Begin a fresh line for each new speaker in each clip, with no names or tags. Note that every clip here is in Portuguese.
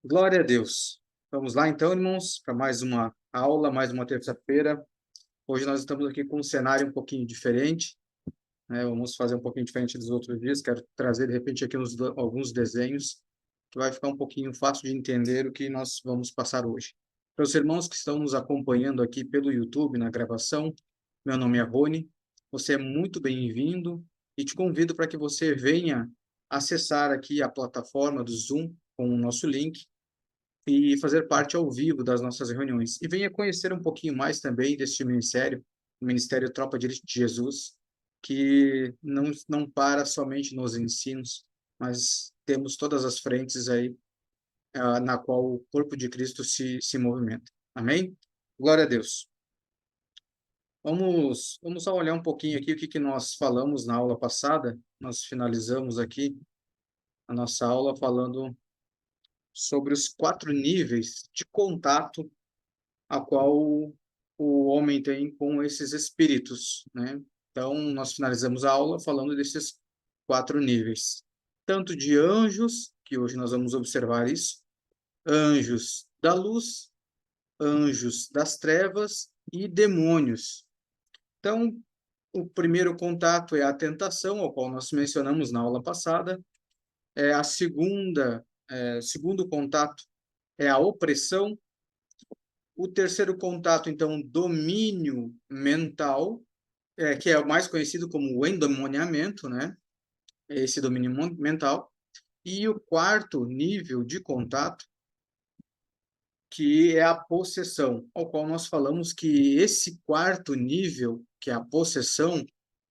Glória a Deus. Vamos lá então, irmãos, para mais uma aula, mais uma terça-feira. Hoje nós estamos aqui com um cenário um pouquinho diferente, né? Vamos fazer um pouquinho diferente dos outros dias. Quero trazer, de repente, aqui alguns desenhos que vai ficar um pouquinho fácil de entender o que nós vamos passar hoje. Para os irmãos que estão nos acompanhando aqui pelo YouTube, na gravação, meu nome é Rony, você é muito bem-vindo e te convido para que você venha acessar aqui a plataforma do Zoom com o nosso link e fazer parte ao vivo das nossas reuniões. E venha conhecer um pouquinho mais também deste ministério, o Ministério Tropa de Jesus, que não para somente nos ensinos, mas temos todas as frentes aí, na qual o corpo de Cristo se movimenta. Amém? Glória a Deus. Vamos só olhar um pouquinho aqui o que nós falamos na aula passada. Nós finalizamos aqui a nossa aula falando sobre os 4 níveis de contato a qual o homem tem com esses espíritos, né? Então, nós finalizamos a aula falando desses 4 níveis, tanto de anjos, que hoje nós vamos observar isso, anjos da luz, anjos das trevas e demônios. Então, o primeiro contato é a tentação, ao qual nós mencionamos na aula passada. Segundo contato é a opressão. O terceiro contato, então, domínio mental, que é o mais conhecido como o endemoniamento, né? Esse domínio mental. E o quarto nível de contato, que é a possessão, ao qual nós falamos que esse quarto nível, que é a possessão,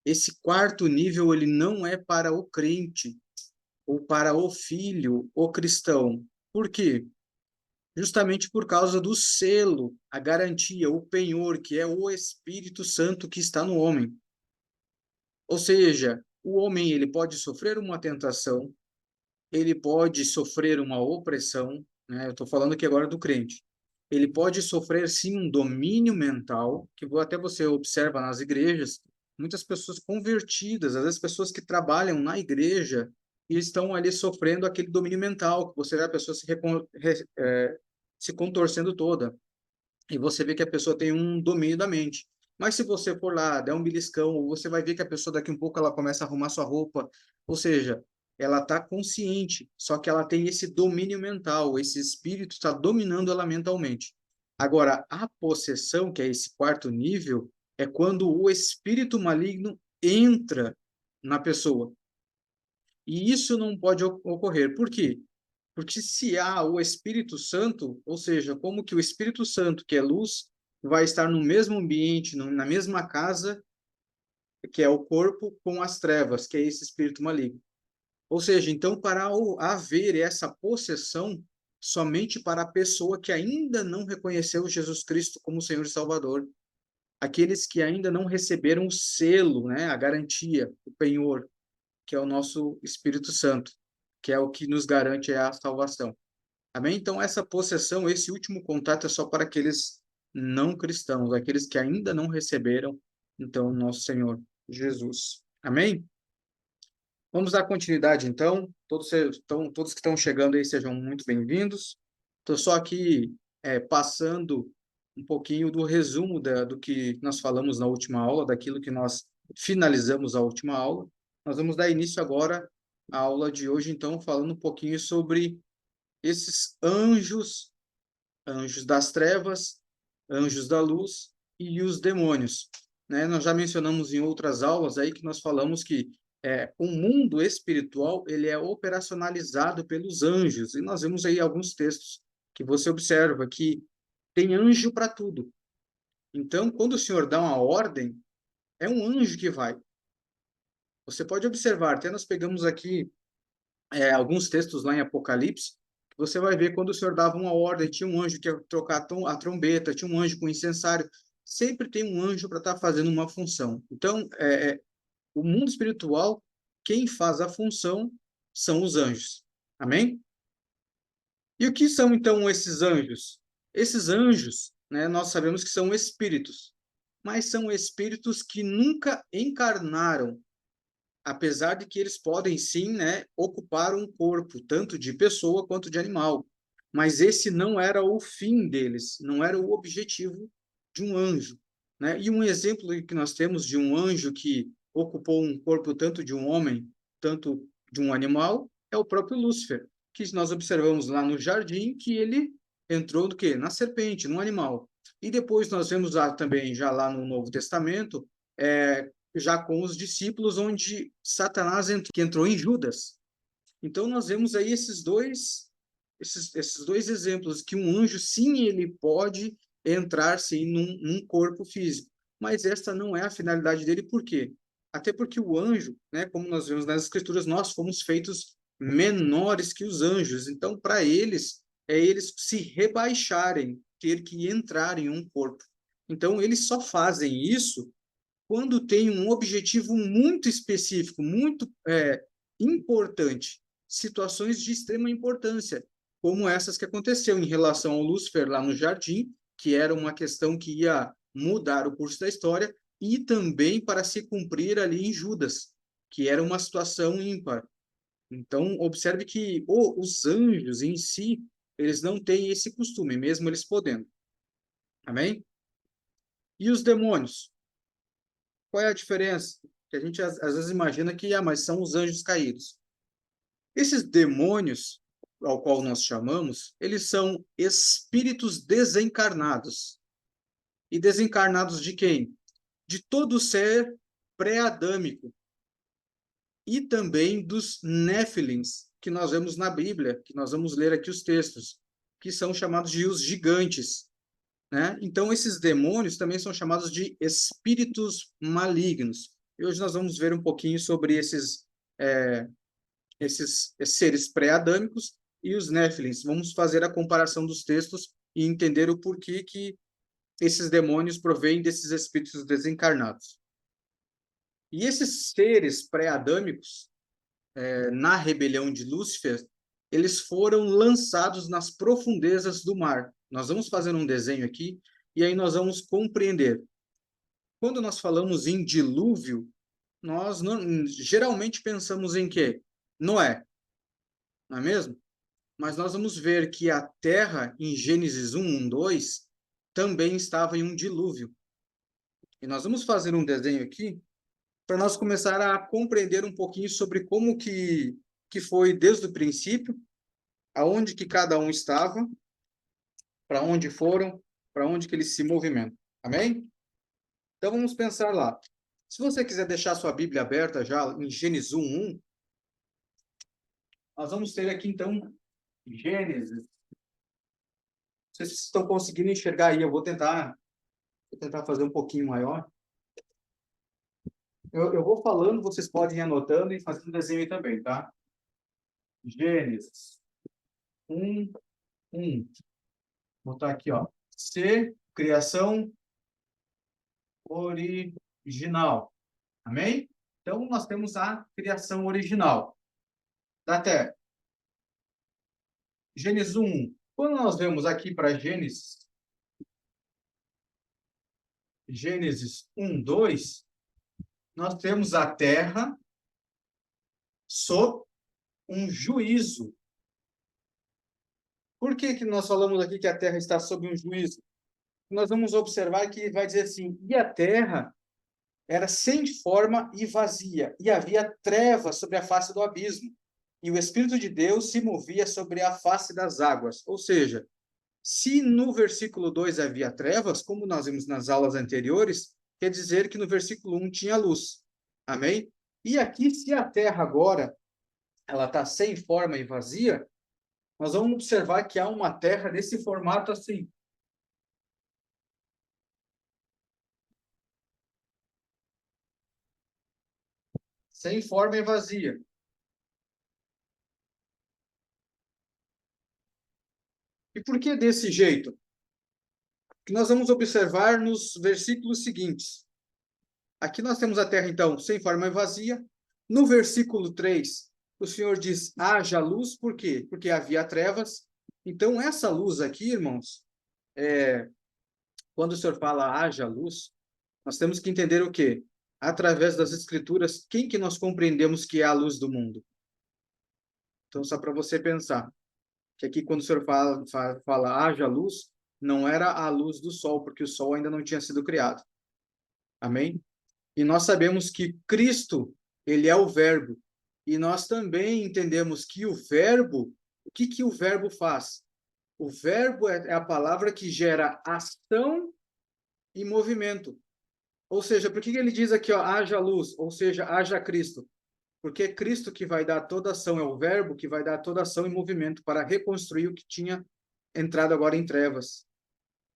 esse quarto nível ele não é para o crente ou para o filho, o cristão. Por quê? Justamente por causa do selo, a garantia, o penhor, que é o Espírito Santo que está no homem. Ou seja, o homem ele pode sofrer uma tentação, ele pode sofrer uma opressão, né? Eu estou falando aqui agora do crente. Ele pode sofrer sim um domínio mental, que até você observa nas igrejas, muitas pessoas convertidas, às vezes pessoas que trabalham na igreja e estão ali sofrendo aquele domínio mental, que você vê a pessoa se contorcendo toda e você vê que a pessoa tem um domínio da mente. Mas se você for lá, der um beliscão, você vai ver que a pessoa daqui um pouco ela começa a arrumar sua roupa, ou seja, ela está consciente, só que ela tem esse domínio mental, esse espírito está dominando ela mentalmente. Agora, a possessão, que é esse quarto nível, é quando o espírito maligno entra na pessoa. E isso não pode ocorrer. Por quê? Porque se há o Espírito Santo, ou seja, como que o Espírito Santo, que é luz, vai estar no mesmo ambiente, na mesma casa, que é o corpo, com as trevas, que é esse espírito maligno. Ou seja, então, para haver essa possessão, somente para a pessoa que ainda não reconheceu Jesus Cristo como Senhor e Salvador, aqueles que ainda não receberam o selo, né, a garantia, o penhor, que é o nosso Espírito Santo, que é o que nos garante a salvação. Amém? Então, essa possessão, esse último contato é só para aqueles não cristãos, aqueles que ainda não receberam, então, nosso Senhor Jesus. Amém? Vamos dar continuidade, então. Todos que estão chegando aí, sejam muito bem-vindos. Estou só aqui passando um pouquinho do resumo do que nós falamos na última aula, daquilo que nós finalizamos a última aula. Nós vamos dar início agora à aula de hoje, então, falando um pouquinho sobre esses anjos, anjos das trevas, anjos da luz e os demônios, né? Nós já mencionamos em outras aulas aí que nós falamos que o mundo espiritual ele é operacionalizado pelos anjos, e nós vemos aí alguns textos que você observa que tem anjo para tudo. Então, quando o Senhor dá uma ordem, é um anjo que vai. Você pode observar, até nós pegamos aqui alguns textos lá em Apocalipse, você vai ver quando o Senhor dava uma ordem, tinha um anjo que ia trocar a trombeta, tinha um anjo com incensário, sempre tem um anjo para estar fazendo uma função. Então, o mundo espiritual, quem faz a função são os anjos. Amém? E o que são, então, esses anjos? Esses anjos, né, nós sabemos que são espíritos, mas são espíritos que nunca encarnaram, apesar de que eles podem sim, né, ocupar um corpo, tanto de pessoa quanto de animal. mas esse não era o fim deles, não era o objetivo de um anjo, né? E um exemplo que nós temos de um anjo que ocupou um corpo tanto de um homem, tanto de um animal, é o próprio Lúcifer, que nós observamos lá no jardim que ele entrou do quê? Na serpente, no animal. E depois nós vemos lá também, já lá no Novo Testamento, já com os discípulos, onde Satanás que entrou em Judas. Então nós vemos aí esses dois exemplos, que um anjo, sim, ele pode entrar, sim, num corpo físico, mas esta não é a finalidade dele, por quê? Até porque o anjo, né, como nós vemos nas escrituras, nós fomos feitos menores que os anjos, então para eles, é eles se rebaixarem, ter que entrar em um corpo. Então eles só fazem isso quando tem um objetivo muito específico, muito importante, situações de extrema importância, como essas que aconteceu em relação ao Lúcifer lá no jardim, que era uma questão que ia mudar o curso da história, e também para se cumprir ali em Judas, que era uma situação ímpar. Então, observe que os anjos em si, eles não têm esse costume, mesmo eles podendo. Amém? E os demônios? Qual é a diferença? Que a gente às vezes imagina que, mas são os anjos caídos. Esses demônios, ao qual nós chamamos, eles são espíritos desencarnados. E desencarnados de quem? De todo ser pré-adâmico. E também dos Néfilins, que nós vemos na Bíblia, que nós vamos ler aqui os textos, que são chamados de os gigantes, né? Então, esses demônios também são chamados de espíritos malignos. E hoje nós vamos ver um pouquinho sobre esses seres pré-adâmicos e os néfilins. Vamos fazer a comparação dos textos e entender o porquê que esses demônios provêm desses espíritos desencarnados. E esses seres pré-adâmicos, na rebelião de Lúcifer, eles foram lançados nas profundezas do mar. Nós vamos fazer um desenho aqui e aí nós vamos compreender. Quando nós falamos em dilúvio, nós geralmente pensamos em quê? Noé, não é mesmo? Mas nós vamos ver que a Terra, em Gênesis 1:2, também estava em um dilúvio. E nós vamos fazer um desenho aqui para nós começar a compreender um pouquinho sobre como que foi desde o princípio, aonde que cada um estava, para onde foram, para onde que eles se movimentam. Amém? Então vamos pensar lá. Se você quiser deixar sua Bíblia aberta já em Gênesis 1:1, nós vamos ter aqui então Gênesis. Vocês estão conseguindo enxergar aí, eu vou tentar fazer um pouquinho maior. Eu vou falando, vocês podem ir anotando e fazendo desenho aí também, tá? Gênesis 1:1. Vou botar aqui, ó. C, criação original. Amém? Então, nós temos a criação original da Terra. Gênesis 1:1. Quando nós vemos aqui para Gênesis 1:2, nós temos a Terra sob um juízo. Por que que nós falamos aqui que a Terra está sob um juízo? Nós vamos observar que vai dizer assim, e a Terra era sem forma e vazia, e havia trevas sobre a face do abismo, e o Espírito de Deus se movia sobre a face das águas. Ou seja, se no versículo 2 havia trevas, como nós vimos nas aulas anteriores, quer dizer que no versículo 1 tinha luz. Amém? E aqui, se a Terra agora ela está sem forma e vazia, nós vamos observar que há uma Terra desse formato assim. Sem forma e vazia. E por que desse jeito? Que nós vamos observar nos versículos seguintes. Aqui nós temos a terra, então, sem forma e vazia. No versículo 3, o Senhor diz, haja luz, por quê? Porque havia trevas. Então, essa luz aqui, irmãos, quando o Senhor fala haja luz, nós temos que entender o quê? Através das Escrituras, quem que nós compreendemos que é a luz do mundo? Então, só para você pensar. que aqui quando o Senhor fala haja luz, não era a luz do sol, porque o sol ainda não tinha sido criado. Amém? E nós sabemos que Cristo, ele é o verbo. E nós também entendemos que o verbo, o que que o verbo faz? O verbo é a palavra que gera ação e movimento. Ou seja, por que ele diz aqui, ó, haja luz, ou seja, haja Cristo? Porque é Cristo que vai dar toda ação, é o verbo que vai dar toda ação e movimento para reconstruir o que tinha entrado agora em trevas,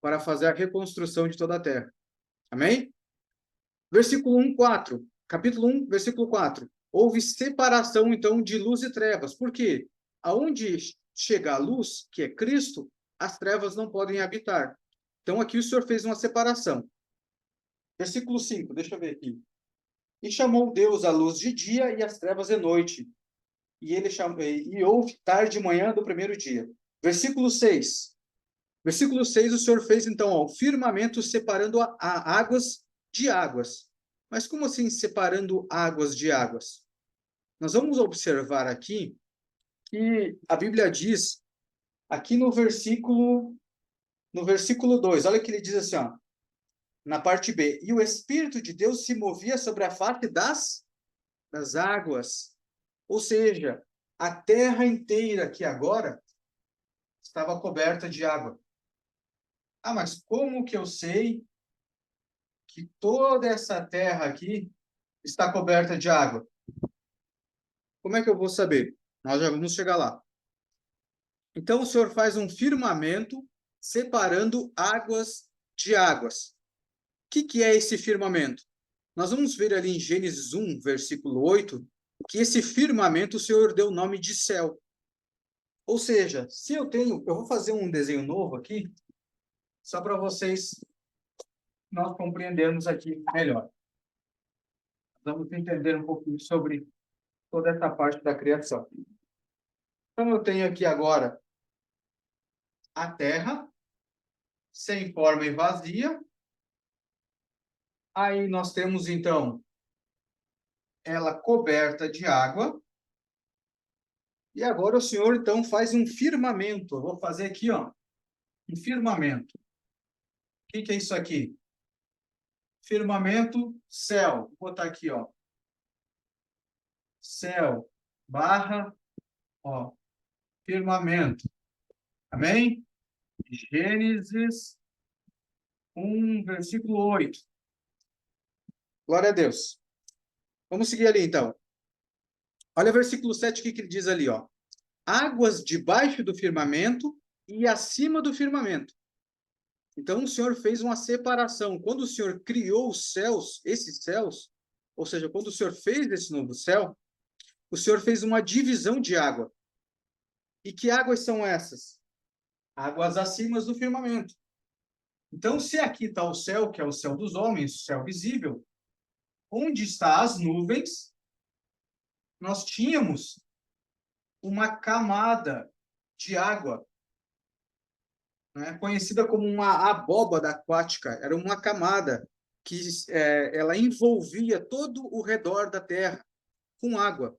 para fazer a reconstrução de toda a terra. Amém? Versículo 1, 4. Capítulo 1, versículo 4. Houve separação, então, de luz e trevas. Por quê? Aonde chega a luz, que é Cristo, as trevas não podem habitar. Então, aqui o Senhor fez uma separação. Versículo 5, deixa eu ver aqui. E chamou Deus a luz de dia e as trevas de noite. E houve tarde e manhã do primeiro dia. Versículo 6. Versículo 6, o Senhor fez, então, ó, o firmamento separando a águas de águas. Mas como assim separando águas de águas? Nós vamos observar aqui que a Bíblia diz, aqui no versículo 2, olha que ele diz assim, ó, na parte B, e o Espírito de Deus se movia sobre a face das águas. Ou seja, a terra inteira aqui agora estava coberta de água. Ah, mas como que eu sei que toda essa terra aqui está coberta de água? Como é que eu vou saber? Nós já vamos chegar lá. Então o Senhor faz um firmamento separando águas de águas. O que é esse firmamento? Nós vamos ver ali em Gênesis 1, versículo 8, que esse firmamento o Senhor deu o nome de céu. Ou seja, se eu vou fazer um desenho novo aqui, só para nós compreendermos aqui melhor. Vamos entender um pouquinho sobre toda essa parte da criação. Então, eu tenho aqui agora a Terra, sem forma e vazia. Aí nós temos, então, ela coberta de água. E agora o Senhor, então, faz um firmamento. Eu vou fazer aqui, ó, um firmamento. O que é isso aqui? Firmamento, céu. Vou botar aqui, ó. Céu, barra, ó, firmamento. Amém? Gênesis 1, versículo 8. Glória a Deus. Vamos seguir ali, então. Olha o versículo 7, o que ele diz ali, ó. Águas debaixo do firmamento e acima do firmamento. Então, o Senhor fez uma separação. Quando o Senhor criou os céus, esses céus, ou seja, quando o Senhor fez esse novo céu, o Senhor fez uma divisão de água. E que águas são essas? Águas acima do firmamento. Então, se aqui está o céu, que é o céu dos homens, o céu visível, onde está as nuvens, nós tínhamos uma camada de água, né, conhecida como uma abóbada aquática. Era uma camada que ela envolvia todo o redor da Terra com água.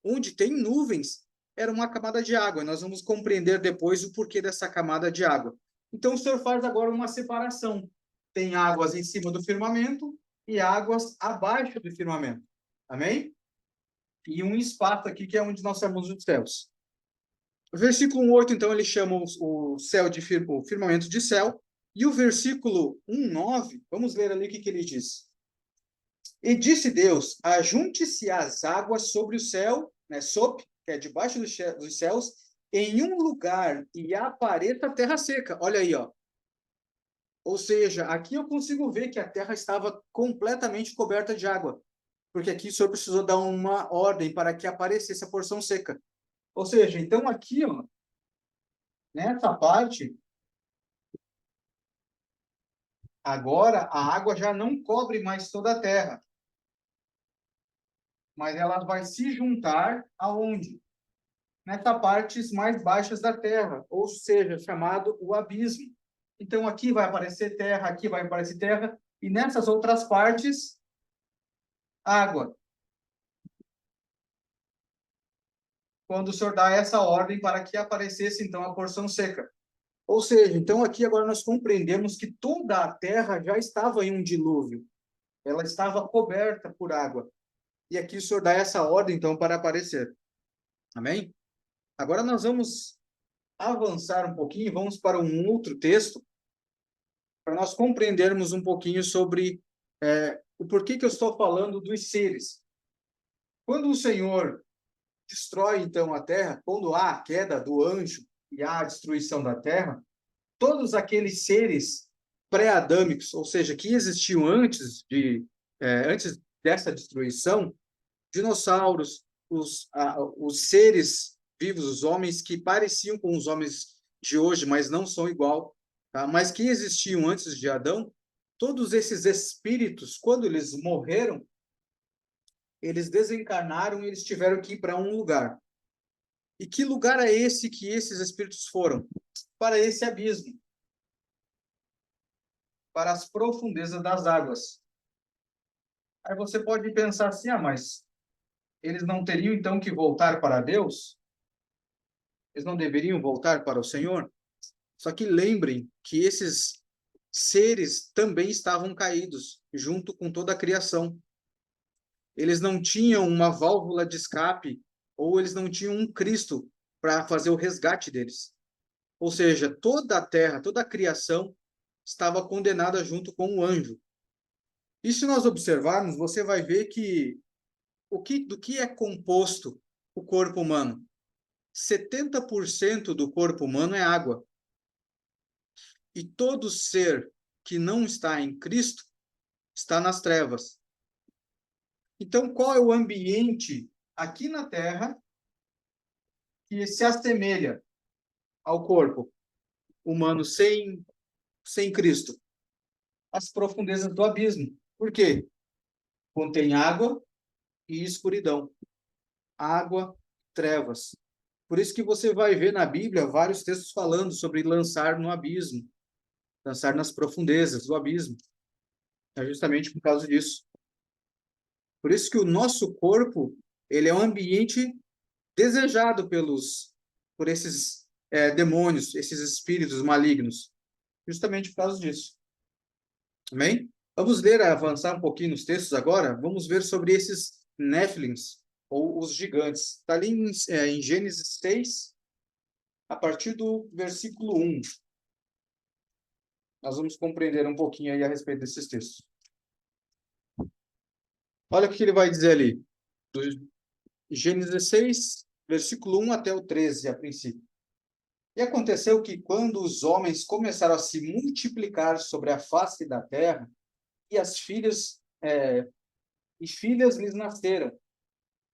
Onde tem nuvens, era uma camada de água. Nós vamos compreender depois o porquê dessa camada de água. Então, o Senhor faz agora uma separação. Tem águas em cima do firmamento e águas abaixo do firmamento. Amém? E um espaço aqui que é onde nós chamamos os céus. O versículo 8, então, ele chama o céu de o firmamento de céu. E o versículo 1:9, vamos ler ali o que ele diz. E disse Deus, ajunte-se as águas sobre o céu, né, sop, que é debaixo dos céus, em um lugar e apareça a terra seca. Olha aí, ó. Ou seja, aqui eu consigo ver que a terra estava completamente coberta de água, porque aqui o Senhor precisou dar uma ordem para que aparecesse a porção seca. Ou seja, então aqui, ó, nessa parte, agora a água já não cobre mais toda a terra, mas ela vai se juntar aonde? Nessas partes mais baixas da terra, ou seja, chamado o abismo. Então aqui vai aparecer terra, aqui vai aparecer terra, e nessas outras partes, água. quando o Senhor dá essa ordem para que aparecesse, então, a porção seca. Ou seja, então aqui agora nós compreendemos que toda a terra já estava em um dilúvio. Ela estava coberta por água. E aqui o Senhor dá essa ordem, então, para aparecer. Amém? Agora nós vamos avançar um pouquinho, vamos para um outro texto, para nós compreendermos um pouquinho sobre o porquê que eu estou falando dos seres. Quando o Senhor destrói, então, a terra, quando há a queda do anjo e há a destruição da terra, todos aqueles seres pré-adâmicos, ou seja, que existiam antes dessa destruição, dinossauros, os seres vivos, os homens que pareciam com os homens de hoje, mas não são igual, tá? Mas que existiam antes de Adão, todos esses espíritos, quando eles morreram, eles desencarnaram e eles tiveram que ir para um lugar. E que lugar é esse que esses espíritos foram? Para esse abismo, para as profundezas das águas. Aí você pode pensar assim, mas eles não teriam então que voltar para Deus? Eles não deveriam voltar para o Senhor? Só que lembrem que esses seres também estavam caídos, junto com toda a criação. Eles não tinham uma válvula de escape, ou eles não tinham um Cristo para fazer o resgate deles. Ou seja, toda a terra, toda a criação estava condenada junto com o anjo. E se nós observarmos, você vai ver que do que é composto o corpo humano? 70% do corpo humano é água. E todo ser que não está em Cristo está nas trevas. Então, qual é o ambiente aqui na Terra que se assemelha ao corpo humano sem Cristo? As profundezas do abismo. Por quê? Contém água e escuridão. Água, trevas. Por isso que você vai ver na Bíblia vários textos falando sobre lançar no abismo, lançar nas profundezas do abismo. É justamente por causa disso. Por isso que o nosso corpo, ele é um ambiente desejado por esses demônios, esses espíritos malignos. Justamente por causa disso. Amém? Vamos ler, avançar um pouquinho nos textos agora. Vamos ver sobre esses Néfilins, ou os gigantes. Está ali em Gênesis 6, a partir do versículo 1. Nós vamos compreender um pouquinho aí a respeito desses textos. Olha o que ele vai dizer ali. Do Gênesis 6, versículo 1 até o 13, a princípio. E aconteceu que, quando os homens começaram a se multiplicar sobre a face da terra, e as filhas lhes nasceram.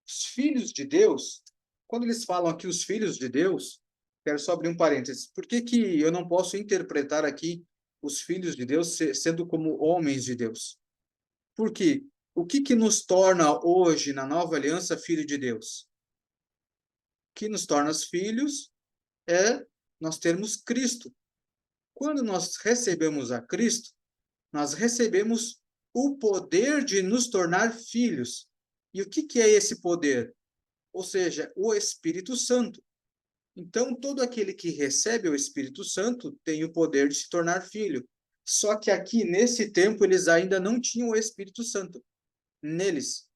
Os filhos de Deus, quando eles falam aqui os filhos de Deus, quero só abrir um parênteses. Por que que eu não posso interpretar aqui os filhos de Deus sendo como homens de Deus? Porque o que que nos torna hoje, na nova aliança, filho de Deus? O que nos torna filhos é nós termos Cristo. Quando nós recebemos a Cristo, nós recebemos o poder de nos tornar filhos. E o que que é esse poder? Ou seja, o Espírito Santo. Então, todo aquele que recebe o Espírito Santo tem o poder de se tornar filho. Só que aqui, nesse tempo, eles ainda não tinham o Espírito Santo neles.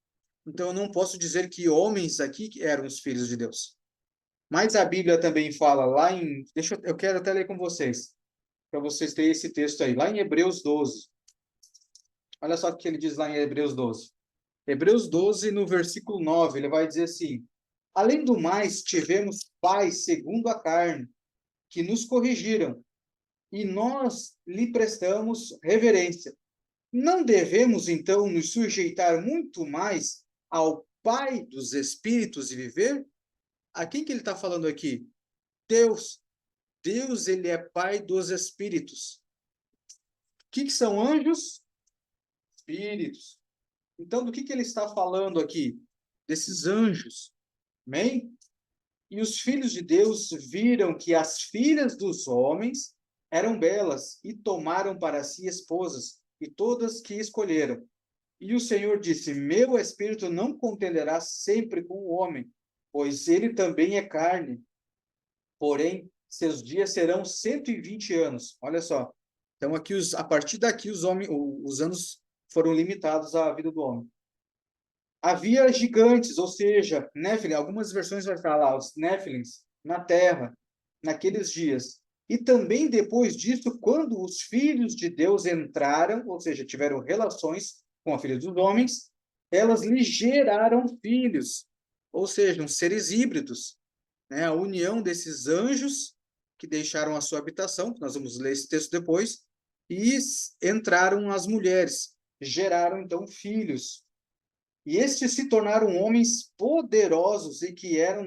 Então, eu não posso dizer que homens aqui eram os filhos de Deus. Mas a Bíblia também fala lá em... eu quero até ler com vocês, para vocês terem esse texto aí. Lá em Hebreus 12. Olha só o que ele diz lá em Hebreus 12. Hebreus 12, no versículo 9, ele vai dizer assim: além do mais, tivemos pais segundo a carne, que nos corrigiram, e nós lhe prestamos reverência. Não devemos, então, nos sujeitar muito mais ao Pai dos Espíritos e viver? A quem que ele está falando aqui? Deus. Deus, ele é Pai dos Espíritos. O que são anjos? Espíritos. Então, do que ele está falando aqui? Desses anjos. Amém? E os filhos de Deus viram que as filhas dos homens eram belas e tomaram para si esposas, e todas que escolheram. E o Senhor disse: meu espírito não contenderá sempre com o homem, pois ele também é carne, porém seus dias serão 120 anos. Olha só. Então aqui a partir daqui os anos foram limitados à vida do homem. Havia gigantes, ou seja, Néfilim, algumas versões vai falar os Néfilins na terra naqueles dias. E também depois disso, quando os filhos de Deus entraram, ou seja, tiveram relações com a filha dos homens, elas lhe geraram filhos, ou seja, seres híbridos, né? A união desses anjos que deixaram a sua habitação, que nós vamos ler esse texto depois, e entraram as mulheres, geraram então filhos. E estes se tornaram homens poderosos e que eram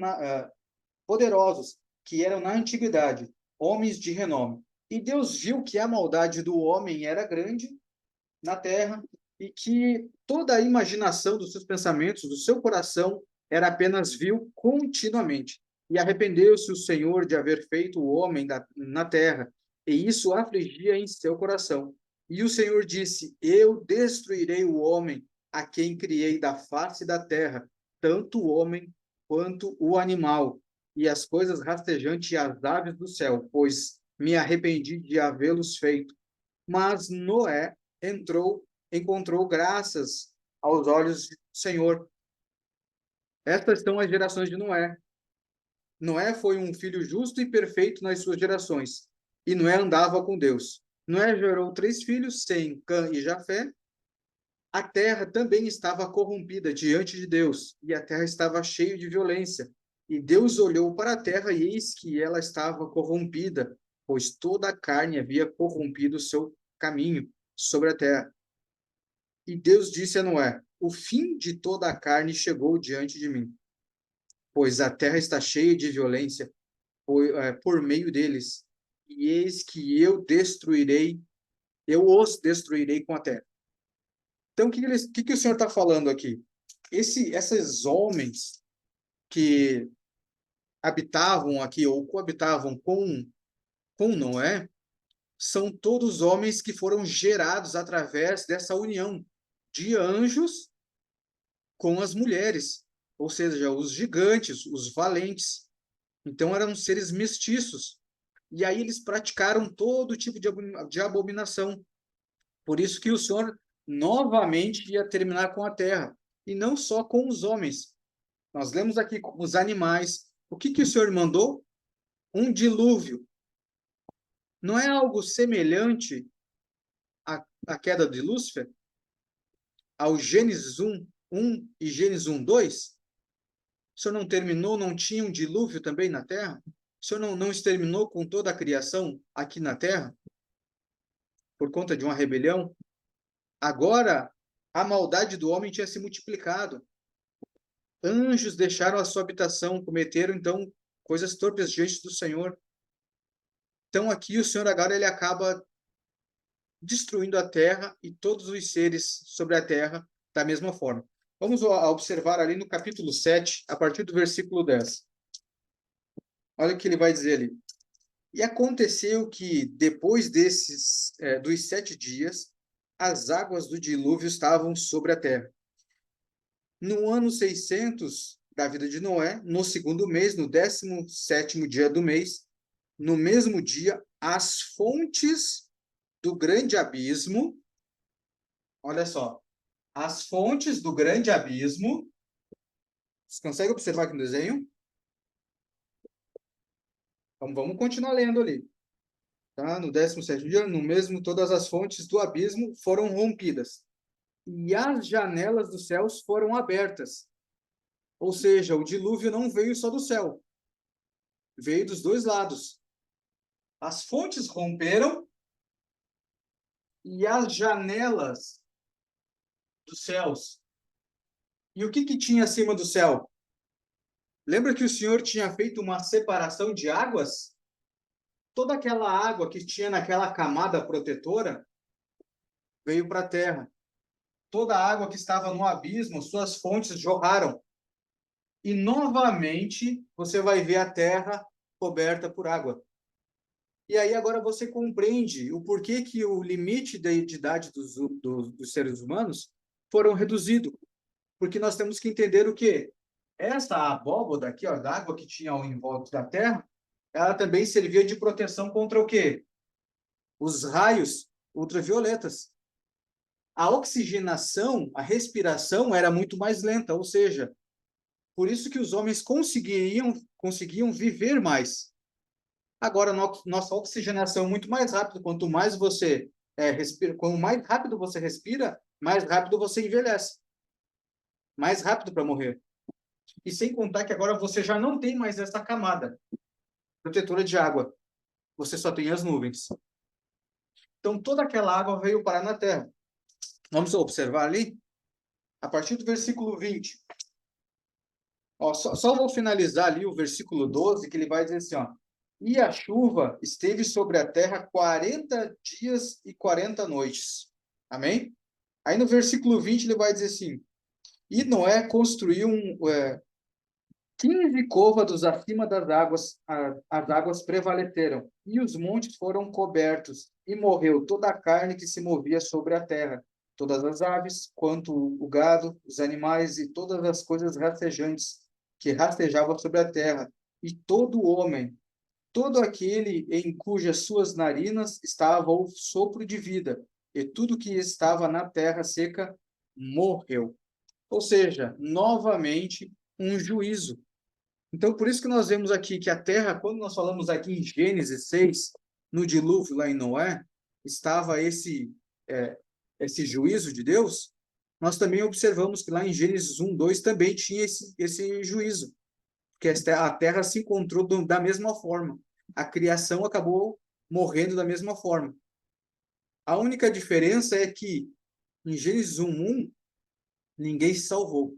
poderosos, que eram na antiguidade, homens de renome. E Deus viu que a maldade do homem era grande na terra e que toda a imaginação dos seus pensamentos, do seu coração, era apenas vil continuamente. E arrependeu-se o Senhor de haver feito o homem na terra, e isso afligia em seu coração. E o Senhor disse: Eu destruirei o homem a quem criei da face da terra, tanto o homem quanto o animal, e as coisas rastejantes e as aves do céu, pois me arrependi de havê-los feito. Mas Noé encontrou graças aos olhos do Senhor. Estas são as gerações de Noé. Noé foi um filho justo e perfeito nas suas gerações, e Noé andava com Deus. Noé gerou 3 filhos, Sem, Cã e Jafé. A terra também estava corrompida diante de Deus, e a terra estava cheia de violência. E Deus olhou para a terra, e eis que ela estava corrompida, pois toda a carne havia corrompido o seu caminho sobre a terra. E Deus disse a Noé: O fim de toda a carne chegou diante de mim, pois a terra está cheia de violência por meio deles. E eis que eu os destruirei com a terra. Então, o que o Senhor está falando aqui? Esses homens que habitavam aqui ou coabitavam com Noé são todos homens que foram gerados através dessa união de anjos com as mulheres, ou seja, os gigantes, os valentes. Então eram seres mestiços. E aí eles praticaram todo tipo de abominação. Por isso que o Senhor novamente ia terminar com a terra, e não só com os homens. Nós lemos aqui com os animais. O que o Senhor mandou? Um dilúvio. Não é algo semelhante à queda de Lúcifer? Ao Gênesis 1 e Gênesis 1, 2? O Senhor não terminou, não tinha um dilúvio também na terra? O Senhor não exterminou com toda a criação aqui na terra? Por conta de uma rebelião? Agora, a maldade do homem tinha se multiplicado. Anjos deixaram a sua habitação, cometeram, então, coisas torpes diante do Senhor. Então, aqui o Senhor agora ele acaba destruindo a terra e todos os seres sobre a terra da mesma forma. Vamos observar ali no capítulo 7, a partir do versículo 10. Olha o que ele vai dizer ali. E aconteceu que, depois dos 7 dias, as águas do dilúvio estavam sobre a terra. No ano 600 da vida de Noé, no segundo mês, no 17º dia do mês, no mesmo dia, as fontes do grande abismo, olha só, as fontes do grande abismo, você consegue observar aqui no desenho? Então, vamos continuar lendo ali. Tá? No 17º dia, no mesmo, todas as fontes do abismo foram rompidas, e as janelas dos céus foram abertas. Ou seja, o dilúvio não veio só do céu, veio dos dois lados. As fontes romperam e as janelas dos céus. E o que tinha acima do céu? Lembra que o Senhor tinha feito uma separação de águas? Toda aquela água que tinha naquela camada protetora veio para a terra. Toda a água que estava no abismo, suas fontes jorraram. E novamente você vai ver a terra coberta por água. E aí agora você compreende o porquê que o limite de idade dos seres humanos foram reduzido. Porque nós temos que entender o quê? essa abóboda aqui, ó, da água que tinha ao em volta da terra, ela também servia de proteção contra o quê? Os raios ultravioletas. A oxigenação, a respiração era muito mais lenta, ou seja, por isso que os homens conseguiam viver mais. Agora, nossa oxigenação é muito mais rápida. Quanto mais você respira, quanto mais rápido você respira, mais rápido você envelhece. Mais rápido para morrer. E sem contar que agora você já não tem mais essa camada protetora de água. Você só tem as nuvens. Então, toda aquela água veio parar na terra. Vamos observar ali, a partir do versículo 20. Ó, só vou finalizar ali o versículo 12, que ele vai dizer assim, ó. E a chuva esteve sobre a terra 40 dias e 40 noites. Amém? Aí no versículo 20 ele vai dizer assim, e Noé construiu 15 côvados acima das águas, as águas prevaleceram, e os montes foram cobertos, e morreu toda a carne que se movia sobre a terra, todas as aves, quanto o gado, os animais e todas as coisas rastejantes que rastejavam sobre a terra, e todo homem, todo aquele em cujas suas narinas estava o sopro de vida, e tudo que estava na terra seca morreu. Ou seja, novamente um juízo. Então, por isso que nós vemos aqui que a terra, quando nós falamos aqui em Gênesis 6, no dilúvio lá em Noé, estava esse juízo de Deus, nós também observamos que lá em Gênesis 1, 2 também tinha esse juízo, que a terra se encontrou da mesma forma. A criação acabou morrendo da mesma forma. A única diferença é que em Gênesis 1, 1, ninguém se salvou.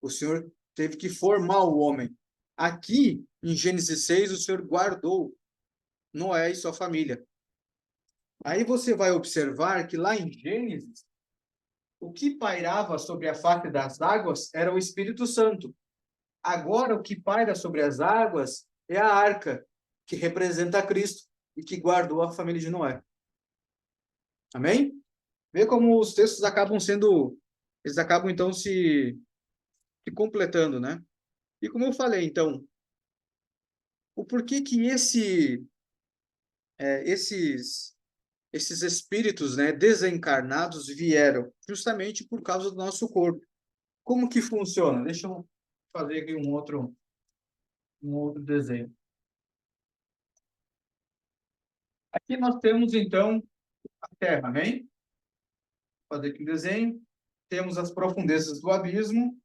O Senhor teve que formar o homem. Aqui, em Gênesis 6, o Senhor guardou Noé e sua família. Aí você vai observar que lá em Gênesis, o que pairava sobre a face das águas era o Espírito Santo. Agora, o que paira sobre as águas é a arca, que representa Cristo e que guardou a família de Noé. Amém? Vê como os textos eles acabam então se completando, né? E como eu falei, então, o porquê que esses espíritos, né, desencarnados vieram? Justamente por causa do nosso corpo. Como que funciona? Deixa eu fazer aqui um outro desenho. Aqui nós temos, então, a Terra, amém? Vou fazer aqui um desenho. Temos as profundezas do abismo.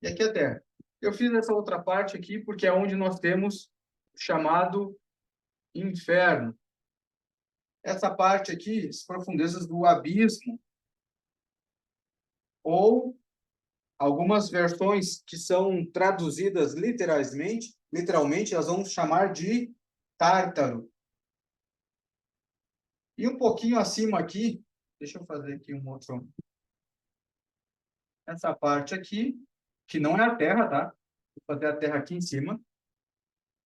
E aqui a Terra. Eu fiz essa outra parte aqui porque é onde nós temos o chamado inferno. Essa parte aqui, as profundezas do abismo, ou algumas versões que são traduzidas literalmente, elas vão chamar de Tártaro. E um pouquinho acima aqui, deixa eu fazer aqui um outro. Essa parte aqui, que não é a Terra, tá? Vou fazer a Terra aqui em cima.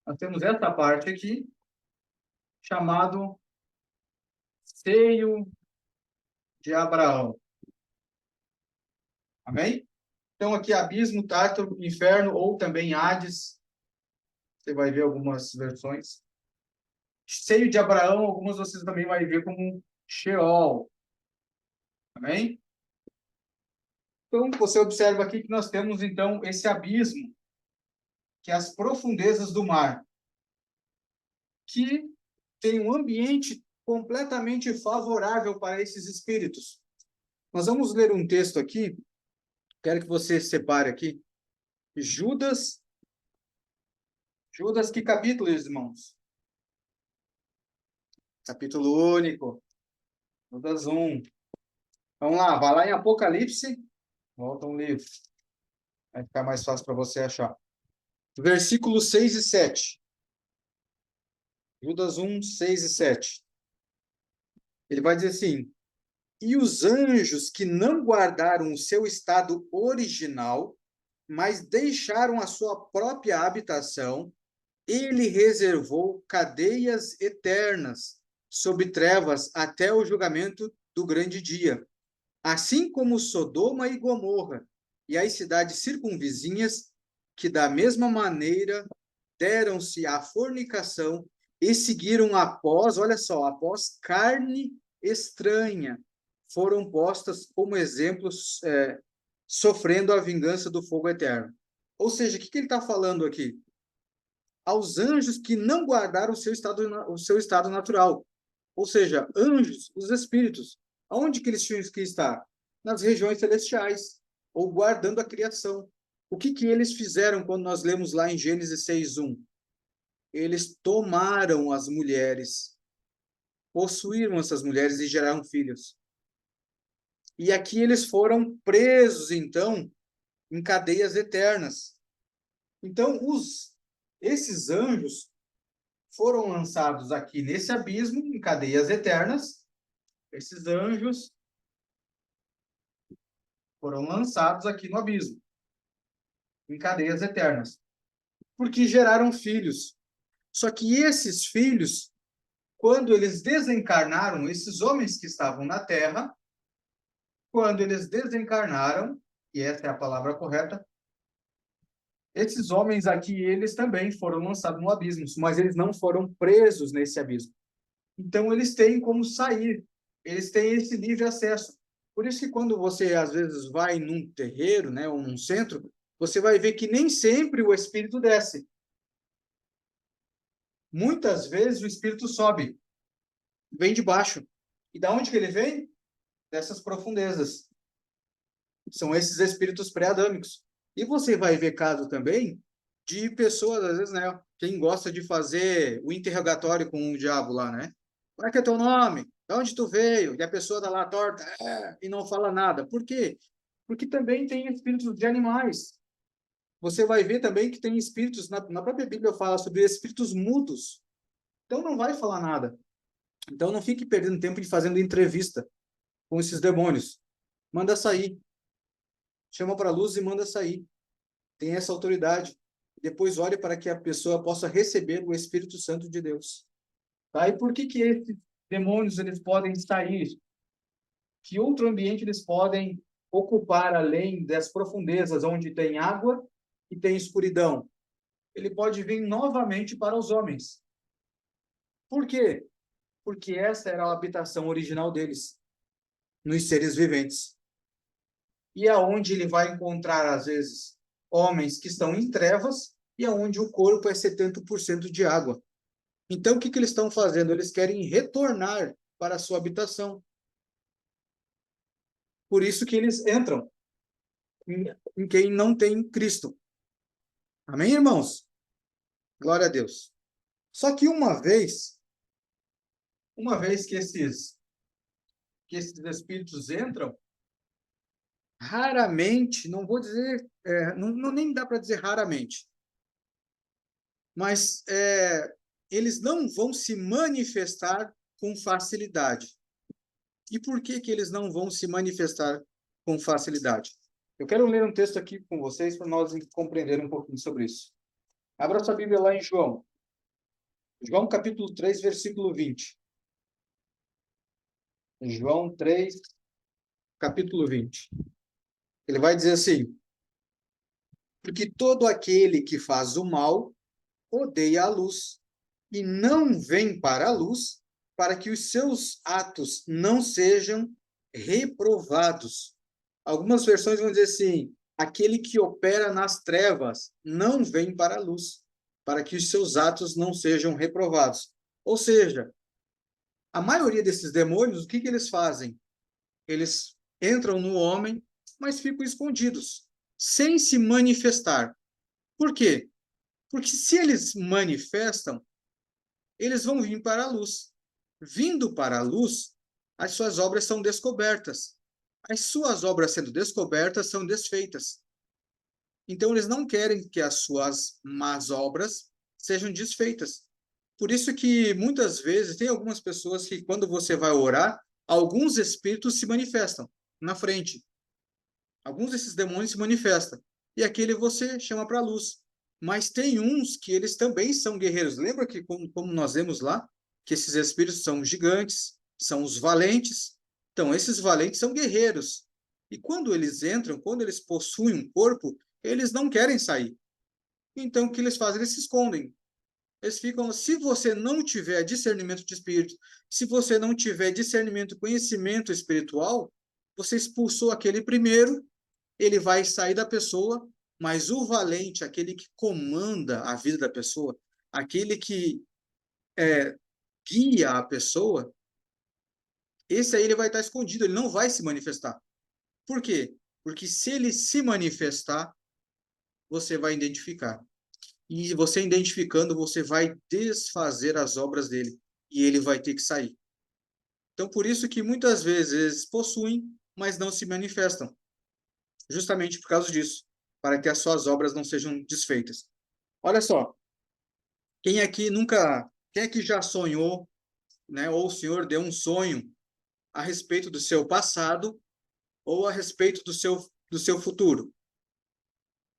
Nós temos essa parte aqui, chamado Seio de Abraão. Amém? Então, aqui, abismo, Tártaro, inferno, ou também Hades. Você vai ver algumas versões. Seio de Abraão, algumas vocês também vão ver como Sheol. Amém? Então, você observa aqui que nós temos, então, esse abismo, que é as profundezas do mar, que tem um ambiente completamente favorável para esses espíritos. Nós vamos ler um texto aqui, quero que você separe aqui. Judas, que capítulo, irmãos? Capítulo único. Judas 1. Vamos lá, vai lá em Apocalipse, volta um livro. Vai ficar mais fácil para você achar. Versículos 6 e 7. Judas 1, 6 e 7. Ele vai dizer assim: e os anjos que não guardaram o seu estado original, mas deixaram a sua própria habitação, ele reservou cadeias eternas sob trevas até o julgamento do grande dia, assim como Sodoma e Gomorra e as cidades circunvizinhas, que da mesma maneira deram-se à fornicação e seguiram após, olha só, após carne estranha, foram postas como exemplos, sofrendo a vingança do fogo eterno. Ou seja, o que ele está falando aqui? Aos anjos que não guardaram o seu estado natural. Ou seja, anjos, os espíritos. Aonde que eles tinham que estar? Nas regiões celestiais, ou guardando a criação. O que eles fizeram quando nós lemos lá em Gênesis 6:1? Eles tomaram as mulheres, possuíram essas mulheres e geraram filhos. E aqui eles foram presos, então, em cadeias eternas. Então, esses anjos foram lançados aqui nesse abismo, em cadeias eternas. Esses anjos foram lançados aqui no abismo, em cadeias eternas, porque geraram filhos. Só que esses filhos, quando eles desencarnaram, esses homens que estavam na Terra, quando eles desencarnaram, e essa é a palavra correta, esses homens aqui, eles também foram lançados no abismo, mas eles não foram presos nesse abismo. Então, eles têm como sair, eles têm esse livre acesso. Por isso que quando você, às vezes, vai num terreiro, né, ou num centro, você vai ver que nem sempre o espírito desce. Muitas vezes o espírito sobe, vem de baixo. E da onde que ele vem? Dessas profundezas. São esses espíritos pré-adâmicos. E você vai ver caso também de pessoas, às vezes, né? Quem gosta de fazer o interrogatório com o diabo lá, né? Qual é que é teu nome? De onde tu veio? E a pessoa tá lá torta e não fala nada. Por quê? Porque também tem espíritos de animais. Você vai ver também que tem espíritos, na própria Bíblia fala sobre espíritos mudos. Então não vai falar nada. Então não fique perdendo tempo de fazendo entrevista com esses demônios. Manda sair. Chama para a luz e manda sair. Tem essa autoridade. Depois olhe para que a pessoa possa receber o Espírito Santo de Deus. Tá? E por que esses demônios eles podem sair? Que outro ambiente eles podem ocupar além das profundezas onde tem água e tem escuridão? Ele pode vir novamente para os homens. Por quê? Porque essa era a habitação original deles, nos seres viventes. E aonde ele vai encontrar, às vezes, homens que estão em trevas e aonde o corpo é 70% de água. Então, o que eles estão fazendo? Eles querem retornar para a sua habitação. Por isso que eles entram em quem não tem Cristo. Amém, irmãos? Glória a Deus. Só que uma vez que esses espíritos entram, raramente, não vou dizer, não nem dá para dizer raramente, mas eles não vão se manifestar com facilidade. E por que eles não vão se manifestar com facilidade? Eu quero ler um texto aqui com vocês para nós compreender um pouquinho sobre isso. Abra sua Bíblia lá em João. João capítulo 3, versículo 20. João 3, capítulo 20. Ele vai dizer assim: porque todo aquele que faz o mal odeia a luz e não vem para a luz para que os seus atos não sejam reprovados. Algumas versões vão dizer assim: aquele que opera nas trevas não vem para a luz para que os seus atos não sejam reprovados. Ou seja, a maioria desses demônios, o que eles fazem? Eles entram no homem, mas ficam escondidos, sem se manifestar. Por quê? Porque se eles manifestam, eles vão vir para a luz. Vindo para a luz, as suas obras são descobertas. As suas obras sendo descobertas são desfeitas. Então, eles não querem que as suas más obras sejam desfeitas. Por isso que, muitas vezes, tem algumas pessoas que, quando você vai orar, alguns espíritos se manifestam na frente. Alguns desses demônios se manifestam. E aquele você chama para a luz. Mas tem uns que eles também são guerreiros. Lembra que, como nós vemos lá, que esses espíritos são gigantes, são os valentes. Então, esses valentes são guerreiros. E quando eles entram, quando eles possuem um corpo, eles não querem sair. Então, o que eles fazem? Eles se escondem. Eles ficam, se você não tiver discernimento de espírito, se você não tiver discernimento, conhecimento espiritual, você expulsou aquele primeiro, ele vai sair da pessoa, mas o valente, aquele que comanda a vida da pessoa, aquele que guia a pessoa, esse aí ele vai estar escondido, ele não vai se manifestar. Por quê? Porque se ele se manifestar, você vai identificar. E você identificando, você vai desfazer as obras dele. E ele vai ter que sair. Então, por isso que muitas vezes eles possuem, mas não se manifestam. Justamente por causa disso. Para que as suas obras não sejam desfeitas. Olha só. Quem aqui já sonhou, né? Ou o Senhor deu um sonho a respeito do seu passado ou a respeito do seu futuro?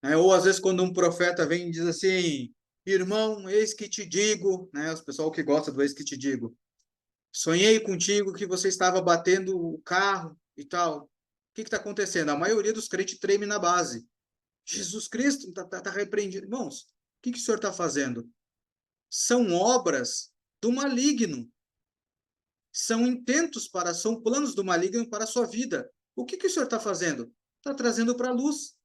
Né? Ou às vezes quando um profeta vem e diz assim, irmão, eis que te digo, né? Os pessoal que gosta do eis que te digo, sonhei contigo que você estava batendo o carro e tal. O que está acontecendo? A maioria dos crentes treme na base. Jesus Cristo está repreendido. Irmãos, o que o senhor está fazendo? São obras do maligno. São planos do maligno para a sua vida. O que o senhor está fazendo? Está trazendo para a luz.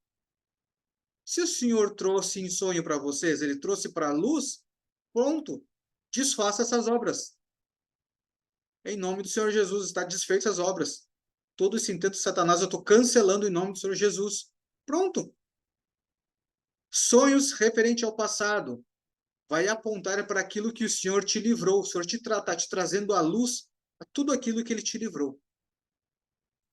Se o Senhor trouxe em sonho para vocês, ele trouxe para a luz, pronto, desfaça essas obras. Em nome do Senhor Jesus, está desfeitas as obras. Todo esse intento de Satanás, eu estou cancelando em nome do Senhor Jesus. Pronto. Sonhos referente ao passado. Vai apontar para aquilo que o Senhor te livrou. O Senhor está te trazendo à luz a tudo aquilo que ele te livrou.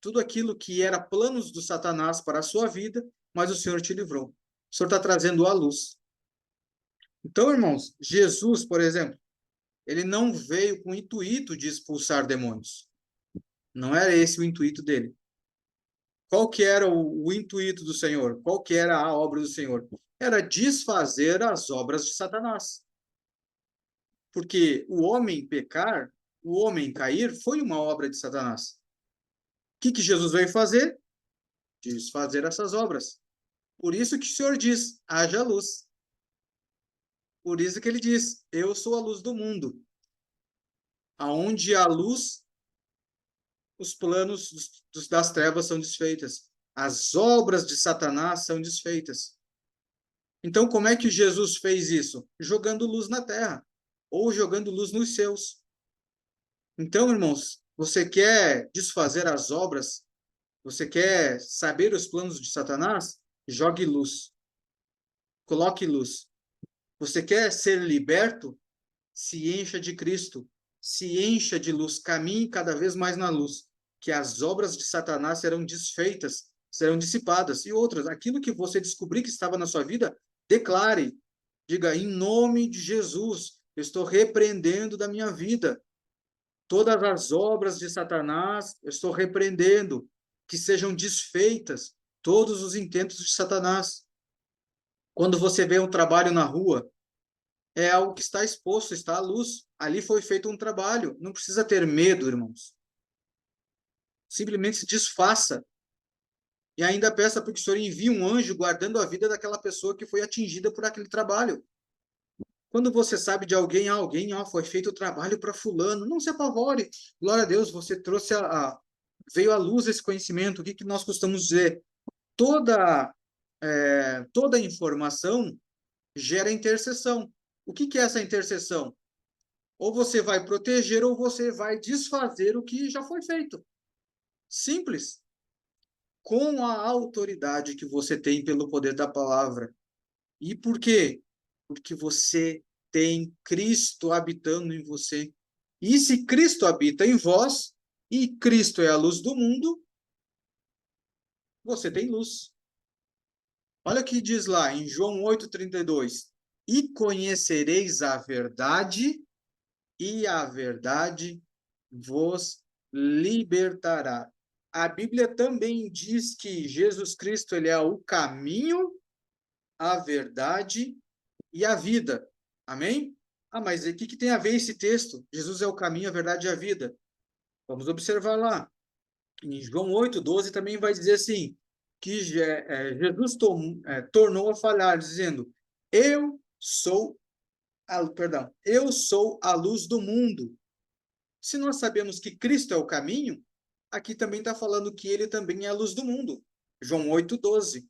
Tudo aquilo que era planos do Satanás para a sua vida, mas o Senhor te livrou. O Senhor está trazendo à luz. Então, irmãos, Jesus, por exemplo, ele não veio com o intuito de expulsar demônios. Não era esse o intuito dele. Qual que era o intuito do Senhor? Qual que era a obra do Senhor? Era desfazer as obras de Satanás. Porque o homem pecar, o homem cair, foi uma obra de Satanás. O que Jesus veio fazer? Desfazer essas obras. Por isso que o Senhor diz, haja luz. Por isso que ele diz, eu sou a luz do mundo. Aonde há luz, os planos das trevas são desfeitas. As obras de Satanás são desfeitas. Então, como é que Jesus fez isso? Jogando luz na terra, ou jogando luz nos seus. Então, irmãos, você quer desfazer as obras? Você quer saber os planos de Satanás? Jogue luz. Coloque luz. Você quer ser liberto? Se encha de Cristo. Se encha de luz. Caminhe cada vez mais na luz. Que as obras de Satanás serão desfeitas, serão dissipadas. E outras, aquilo que você descobrir que estava na sua vida, declare. Diga, em nome de Jesus, eu estou repreendendo da minha vida. Todas as obras de Satanás, eu estou repreendendo. Que sejam desfeitas todos os intentos de Satanás. Quando você vê um trabalho na rua, é algo que está exposto, está à luz. Ali foi feito um trabalho. Não precisa ter medo, irmãos. Simplesmente se desfaça. E ainda peça para que o Senhor envie um anjo guardando a vida daquela pessoa que foi atingida por aquele trabalho. Quando você sabe de alguém, foi feito o trabalho para fulano, não se apavore. Glória a Deus, você trouxe veio à luz esse conhecimento. O que nós costumamos dizer? Toda informação gera intercessão. O que é essa intercessão? Ou você vai proteger ou você vai desfazer o que já foi feito. Simples. Com a autoridade que você tem pelo poder da palavra. E por quê? Porque você tem Cristo habitando em você. E se Cristo habita em vós, e Cristo é a luz do mundo, você tem luz. Olha o que diz lá em João 8,32. E conhecereis a verdade, e a verdade vos libertará. A Bíblia também diz que Jesus Cristo ele é o caminho, a verdade e a vida. Amém? Ah, mas o que tem a ver esse texto? Jesus é o caminho, a verdade e a vida. Vamos observar lá. Em João 8:12 também vai dizer assim, que Jesus tornou a falar, dizendo, eu sou a luz do mundo. Se nós sabemos que Cristo é o caminho, aqui também está falando que ele também é a luz do mundo. João 8:12.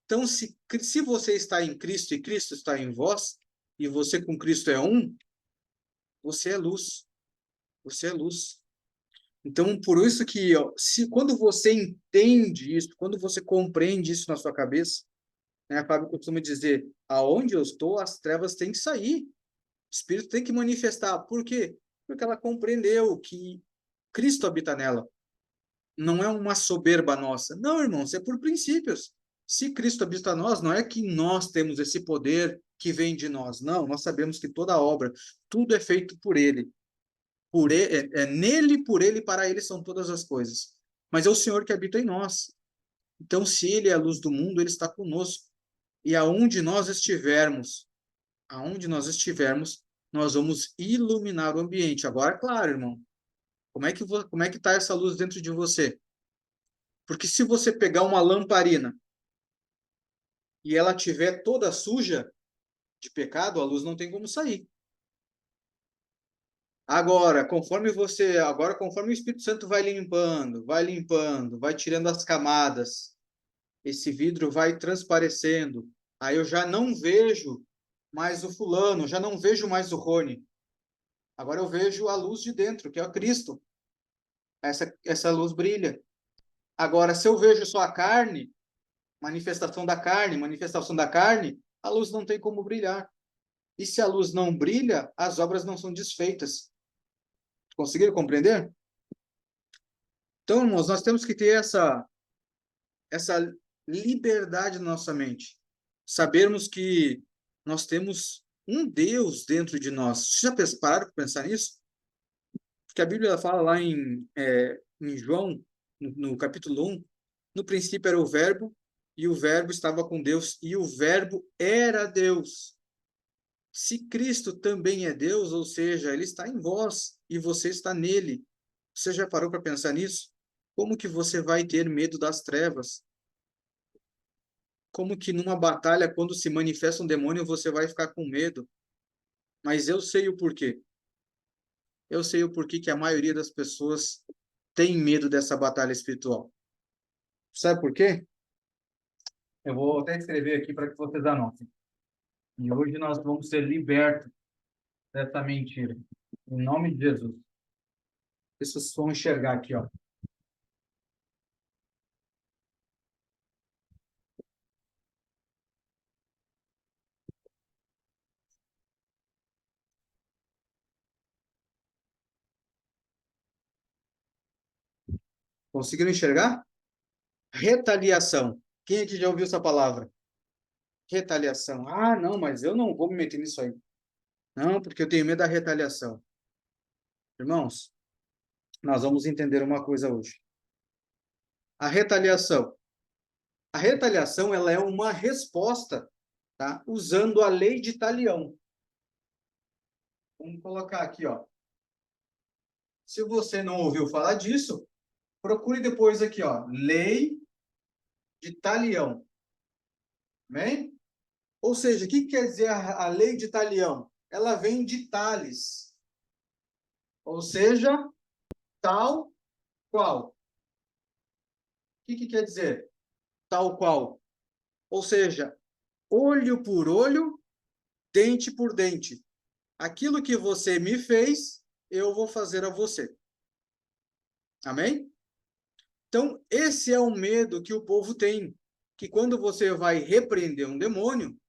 Então, se você está em Cristo e Cristo está em vós, e você com Cristo é um, você é luz. Você é luz. Então, por isso que, ó, quando você entende isso, quando você compreende isso na sua cabeça, né, a Fábio costuma dizer, aonde eu estou, as trevas têm que sair. O Espírito tem que manifestar. Por quê? Porque ela compreendeu que Cristo habita nela. Não é uma soberba nossa. Não, irmãos, é por princípios. Se Cristo habita nós, não é que nós temos esse poder que vem de nós. Não, nós sabemos que toda obra, tudo é feito por Ele. Nele, por Ele e para Ele são todas as coisas. Mas é o Senhor que habita em nós. Então, se Ele é a luz do mundo, Ele está conosco. E aonde nós estivermos, nós vamos iluminar o ambiente. Agora, claro, irmão, como é que está essa luz dentro de você? Porque se você pegar uma lamparina e ela tiver toda suja de pecado, a luz não tem como sair. Conforme o Espírito Santo vai limpando, vai tirando as camadas, esse vidro vai transparecendo. Aí eu já não vejo mais o fulano, já não vejo mais o Rony. Agora eu vejo a luz de dentro, que é o Cristo. Essa luz brilha. Agora, se eu vejo só a carne, manifestação da carne, a luz não tem como brilhar. E se a luz não brilha, as obras não são desfeitas. Conseguiram compreender? Então, irmãos, nós temos que ter essa liberdade na nossa mente. Sabermos que nós temos um Deus dentro de nós. Vocês já pararam para pensar nisso? Porque a Bíblia fala lá em João, no capítulo 1, no princípio era o Verbo, e o Verbo estava com Deus, e o Verbo era Deus. Se Cristo também é Deus, ou seja, ele está em vós e você está nele. Você já parou para pensar nisso? Como que você vai ter medo das trevas? Como que numa batalha, quando se manifesta um demônio, você vai ficar com medo? Mas eu sei o porquê. Eu sei o porquê que a maioria das pessoas tem medo dessa batalha espiritual. Sabe por quê? Eu vou até escrever aqui para que vocês anotem. E hoje nós vamos ser libertos dessa mentira. Em nome de Jesus. Vocês vão enxergar aqui, ó. Conseguiram enxergar? Retaliação. Quem aqui já ouviu essa palavra? Retaliação. Ah, não, mas eu não vou me meter nisso aí. Não, porque eu tenho medo da retaliação. Irmãos, nós vamos entender uma coisa hoje. A retaliação. A retaliação, ela é uma resposta, tá? Usando a lei de Talião. Vamos colocar aqui, ó. Se você não ouviu falar disso, procure depois aqui, ó. Lei de Talião. Amém? Ou seja, o que quer dizer a lei de Talião? Ela vem de Tales. Ou seja, tal qual. O que quer dizer? Tal qual. Ou seja, olho por olho, dente por dente. Aquilo que você me fez, eu vou fazer a você. Amém? Então, esse é o medo que o povo tem. Que quando você vai repreender um demônio,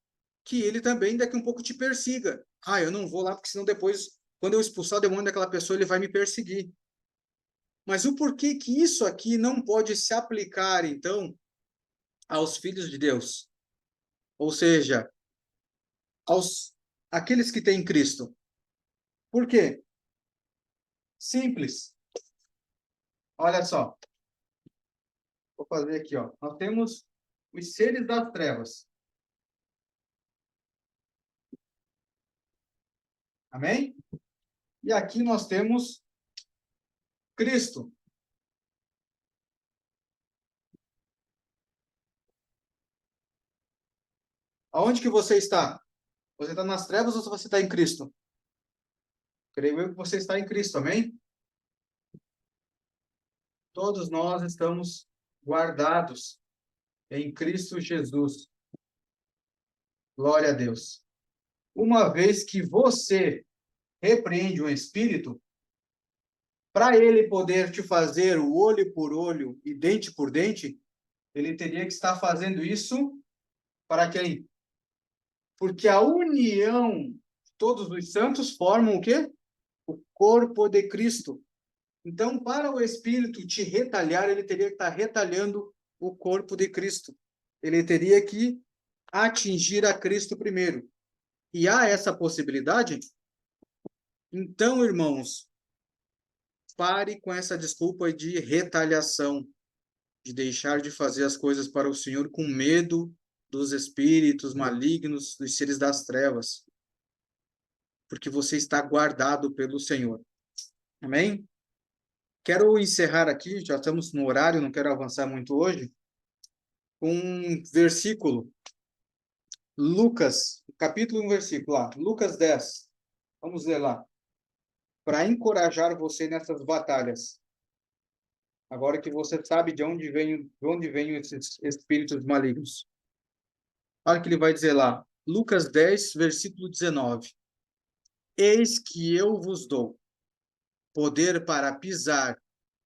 que ele também daqui um pouco te persiga. Ah, eu não vou lá, porque senão depois, quando eu expulsar o demônio daquela pessoa, ele vai me perseguir. Mas o porquê que isso aqui não pode se aplicar, então, aos filhos de Deus? Ou seja, aos aqueles que têm Cristo. Por quê? Simples. Olha só. Vou fazer aqui, ó. Nós temos os seres das trevas. Amém? E aqui nós temos Cristo. Aonde que você está? Você está nas trevas ou você está em Cristo? Creio eu que você está em Cristo, amém? Todos nós estamos guardados em Cristo Jesus. Glória a Deus. Uma vez que você repreende um espírito, para ele poder te fazer o olho por olho e dente por dente, ele teria que estar fazendo isso para quem? Porque a união de todos os santos formam o quê? O corpo de Cristo. Então, para o Espírito te retalhar, ele teria que estar retalhando o corpo de Cristo. Ele teria que atingir a Cristo primeiro. E há essa possibilidade? Então, irmãos, pare com essa desculpa de retaliação, de deixar de fazer as coisas para o Senhor com medo dos espíritos malignos, dos seres das trevas, porque você está guardado pelo Senhor. Amém? Quero encerrar aqui, já estamos no horário, não quero avançar muito hoje, com um versículo, Lucas, capítulo 1, versículo lá, Lucas 10. Vamos ler lá. Para encorajar você nessas batalhas. Agora que você sabe de onde vêm esses espíritos malignos. Olha o que ele vai dizer lá. Lucas 10, versículo 19. Eis que eu vos dou poder para pisar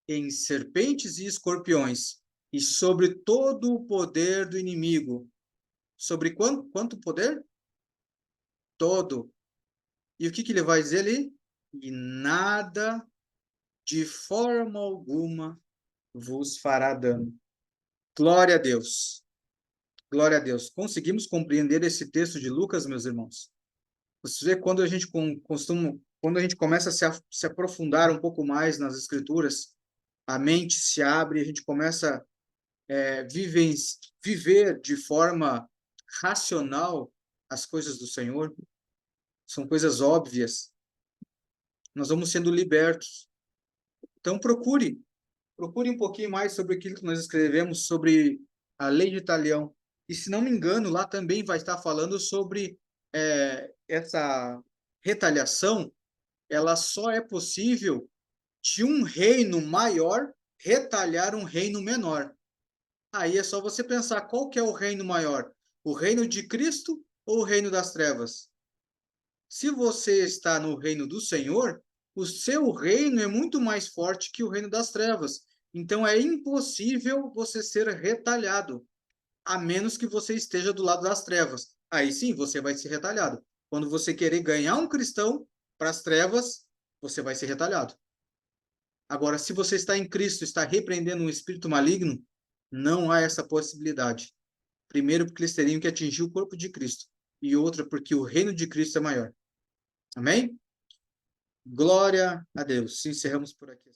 em serpentes e escorpiões, e sobre todo o poder do inimigo. Sobre quanto poder? Todo. E o que ele vai dizer ali? E nada, de forma alguma, vos fará dano. Glória a Deus. Glória a Deus. Conseguimos compreender esse texto de Lucas, meus irmãos? Você vê quando a gente quando a gente começa a se aprofundar um pouco mais nas Escrituras, a mente se abre, a gente começa viver de forma racional as coisas do Senhor. São coisas óbvias. Nós vamos sendo libertos. Então procure um pouquinho mais sobre aquilo que nós escrevemos sobre a lei de Talião. E se não me engano, lá também vai estar falando sobre essa retaliação. Ela só é possível de um reino maior retalhar um reino menor. Aí é só você pensar qual que é o reino maior, o reino de Cristo ou o reino das trevas? Se você está no reino do Senhor, o seu reino é muito mais forte que o reino das trevas. Então é impossível você ser retalhado, a menos que você esteja do lado das trevas. Aí sim, você vai ser retalhado. Quando você querer ganhar um cristão para as trevas, você vai ser retalhado. Agora, se você está em Cristo, está repreendendo um espírito maligno, não há essa possibilidade. Primeiro, porque eles teriam que atingir o corpo de Cristo. E outra, porque o reino de Cristo é maior. Amém? Glória a Deus. Encerramos por aqui.